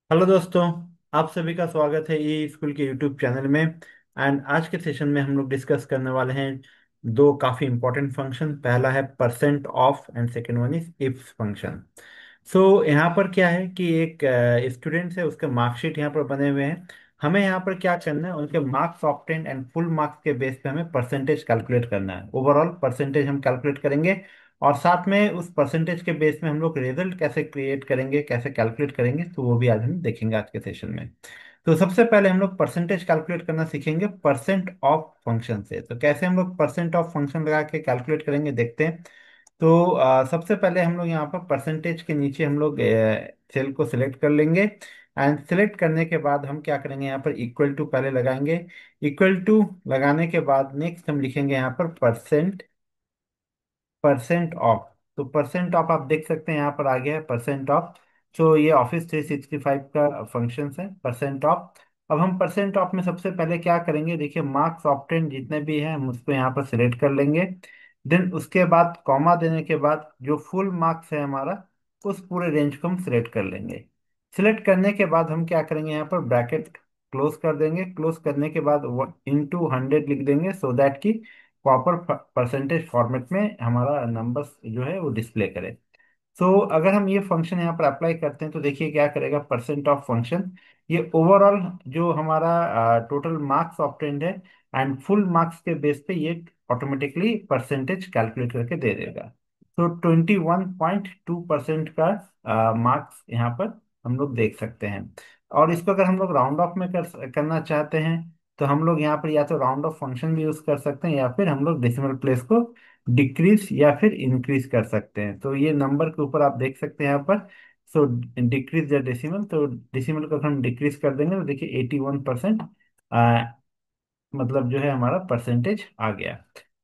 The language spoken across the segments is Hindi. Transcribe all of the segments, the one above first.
हेलो दोस्तों। आप सभी का स्वागत है ई स्कूल के यूट्यूब चैनल में। एंड आज के सेशन में हम लोग डिस्कस करने वाले हैं दो काफ़ी इंपॉर्टेंट फंक्शन। पहला है percent of and second one is ifs function. So यहाँ पर क्या है कि एक स्टूडेंट है, उसके मार्कशीट यहाँ पर बने हुए हैं। हमें यहाँ पर क्या करना है, उनके marks obtain and full marks के बेस पे हमें परसेंटेज कैलकुलेट करना है। ओवरऑल परसेंटेज हम कैलकुलेट करेंगे और साथ में उस परसेंटेज के बेस में हम लोग रिजल्ट कैसे क्रिएट करेंगे, कैसे कैलकुलेट करेंगे, तो वो भी आज हम देखेंगे आज के सेशन में। तो सबसे पहले हम लोग परसेंटेज कैलकुलेट करना सीखेंगे परसेंट ऑफ फंक्शन से। तो कैसे हम लोग परसेंट ऑफ फंक्शन लगा के कैलकुलेट करेंगे, देखते हैं। तो सबसे पहले हम लोग यहाँ पर परसेंटेज के नीचे हम लोग सेल को सिलेक्ट कर लेंगे। एंड सिलेक्ट करने के बाद हम क्या करेंगे, यहाँ पर इक्वल टू पहले लगाएंगे। इक्वल टू लगाने के बाद नेक्स्ट हम लिखेंगे यहाँ पर परसेंट ऑफ। तो परसेंट ऑफ आप देख सकते हैं यहाँ पर आ गया है परसेंट ऑफ। तो ये ऑफिस 365 का फंक्शन है परसेंट ऑफ। अब हम परसेंट ऑफ में सबसे पहले क्या करेंगे, देखिए मार्क्स ऑप्टेन जितने भी हैं हम उसको यहाँ पर सिलेक्ट कर लेंगे। देन उसके बाद कॉमा देने के बाद जो फुल मार्क्स है हमारा, उस पूरे रेंज को हम सिलेक्ट कर लेंगे। सिलेक्ट करने के बाद हम क्या करेंगे, यहाँ पर ब्रैकेट क्लोज कर देंगे। क्लोज करने के बाद इंटू 100 लिख देंगे सो दैट कि प्रॉपर परसेंटेज फॉर्मेट में हमारा नंबर्स जो है वो डिस्प्ले करे। सो अगर हम ये फंक्शन यहाँ पर अप्लाई करते हैं तो देखिए क्या करेगा परसेंट ऑफ फंक्शन। ये ओवरऑल जो हमारा टोटल मार्क्स ऑब्टेन्ड है एंड फुल मार्क्स के बेस पे ये ऑटोमेटिकली परसेंटेज कैलकुलेट करके दे देगा। तो 21.2% का मार्क्स यहाँ पर हम लोग देख सकते हैं। और इसको अगर हम लोग राउंड ऑफ में करना चाहते हैं तो हम लोग यहाँ पर या तो राउंड ऑफ फंक्शन भी यूज कर सकते हैं, या फिर हम लोग डेसिमल प्लेस को डिक्रीज या फिर इंक्रीज कर सकते हैं। तो ये नंबर के ऊपर आप देख सकते हैं यहाँ पर। सो डिक्रीज या डेसिमल, तो डेसिमल को अगर हम डिक्रीज कर देंगे तो देखिए 81% मतलब जो है हमारा परसेंटेज आ गया।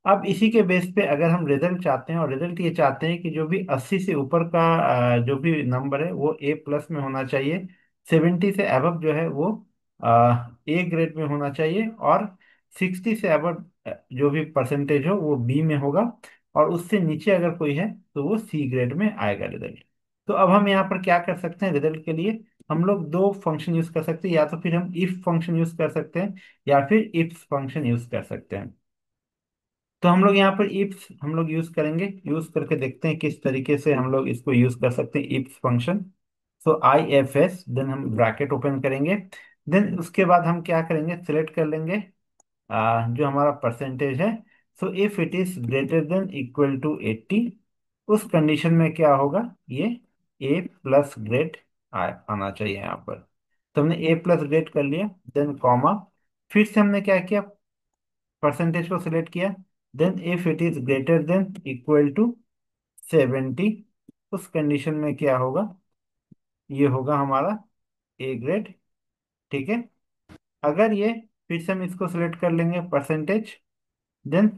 अब इसी के बेस पे अगर हम रिजल्ट चाहते हैं, और रिजल्ट ये चाहते हैं कि जो भी 80 से ऊपर का जो भी नंबर है वो ए प्लस में होना चाहिए। 70 से अबव जो है वो ए ग्रेड में होना चाहिए। और 60 से अबव जो भी परसेंटेज हो वो बी में होगा। और उससे नीचे अगर कोई है तो वो सी ग्रेड में आएगा रिजल्ट। तो अब हम यहाँ पर क्या कर सकते हैं, रिजल्ट के लिए हम लोग दो फंक्शन यूज कर सकते हैं। या तो फिर हम इफ फंक्शन यूज कर सकते हैं, या फिर इफ्स फंक्शन यूज कर सकते हैं। तो हम लोग यहाँ पर इफ्स हम लोग यूज करेंगे, यूज करके देखते हैं किस तरीके से हम लोग इसको यूज कर सकते हैं इफ्स फंक्शन। सो IFS, देन हम ब्रैकेट ओपन करेंगे। देन उसके बाद हम क्या करेंगे, सिलेक्ट कर लेंगे जो हमारा परसेंटेज है। So if it is greater than equal to 80, उस कंडीशन में क्या होगा, ये ए प्लस ग्रेड आना चाहिए यहाँ पर। तो हमने ए प्लस ग्रेड कर लिया। देन कॉमा, फिर से हमने क्या किया, परसेंटेज को सिलेक्ट किया। Then if it is greater than equal to 70, उस कंडीशन में क्या होगा, ये होगा हमारा ए ग्रेड। ठीक है। अगर ये, फिर से हम इसको सिलेक्ट कर लेंगे परसेंटेज। देन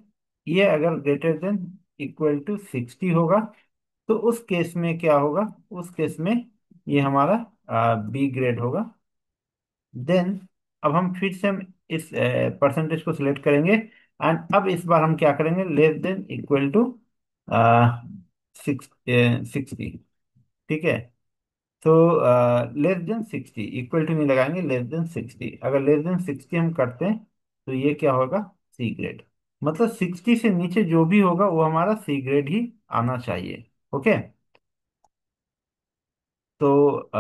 ये अगर ग्रेटर देन इक्वल टू 60 होगा तो उस केस में क्या होगा, उस केस में ये हमारा बी ग्रेड होगा। देन अब हम फिर से हम इस परसेंटेज को सिलेक्ट करेंगे। एंड अब इस बार हम क्या करेंगे, लेस देन इक्वल टू 60। ठीक है। तो लेस देन 60, इक्वल टू नहीं लगाएंगे, लेस देन 60। अगर लेस देन 60 हम करते हैं तो ये क्या होगा, सी ग्रेड। मतलब 60 से नीचे जो भी होगा वो हमारा सी ग्रेड ही आना चाहिए। ओके। तो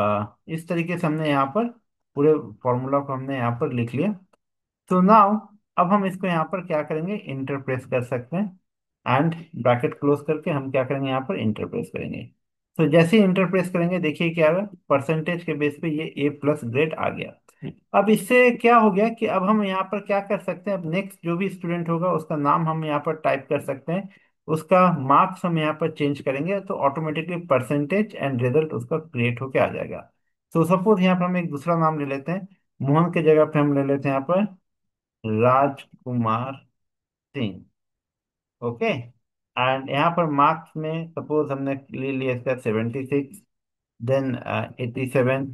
इस तरीके से हमने यहाँ पर पूरे फॉर्मूला को हमने यहाँ पर लिख लिया। तो नाउ अब हम इसको यहाँ पर क्या करेंगे, इंटरप्रेस कर सकते हैं। एंड ब्रैकेट क्लोज करके हम क्या करेंगे, यहाँ पर इंटरप्रेस करेंगे। तो जैसे ही इंटरप्रेस करेंगे देखिए क्या होगा, परसेंटेज के बेस पे ये ए प्लस ग्रेड आ गया। अब इससे क्या हो गया कि अब हम यहाँ पर क्या कर सकते हैं, अब नेक्स्ट जो भी स्टूडेंट होगा उसका नाम हम यहाँ पर टाइप कर सकते हैं। उसका मार्क्स हम यहाँ पर चेंज करेंगे तो ऑटोमेटिकली परसेंटेज एंड रिजल्ट उसका क्रिएट होके आ जाएगा। तो सपोज यहाँ पर हम एक दूसरा नाम ले लेते हैं। मोहन के जगह पे हम ले लेते हैं यहाँ पर राजकुमार सिंह। ओके। एंड यहाँ पर मार्क्स में सपोज हमने ले लिया इसका 76, देन 87,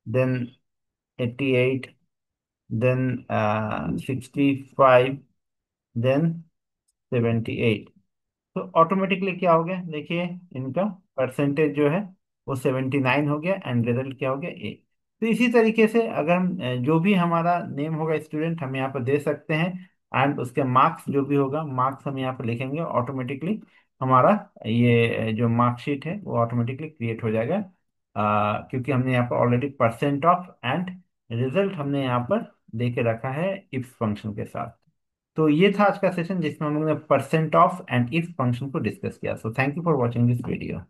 देन 88, देन 65, देन 78। तो ऑटोमेटिकली क्या हो गया, देखिए इनका परसेंटेज जो है वो 79 हो गया एंड रिजल्ट क्या हो गया, ए। तो इसी तरीके से अगर हम जो भी हमारा नेम होगा स्टूडेंट हम यहाँ पर दे सकते हैं, एंड उसके मार्क्स जो भी होगा मार्क्स हम यहाँ पर लिखेंगे, ऑटोमेटिकली हमारा ये जो मार्कशीट है वो ऑटोमेटिकली क्रिएट हो जाएगा, क्योंकि हमने यहाँ पर already percent of and result हमने यहाँ पर दे के रखा है इफ फंक्शन के साथ। तो ये था आज का सेशन जिसमें हम लोगों ने percent of and if function को डिस्कस किया। So thank you for watching this video.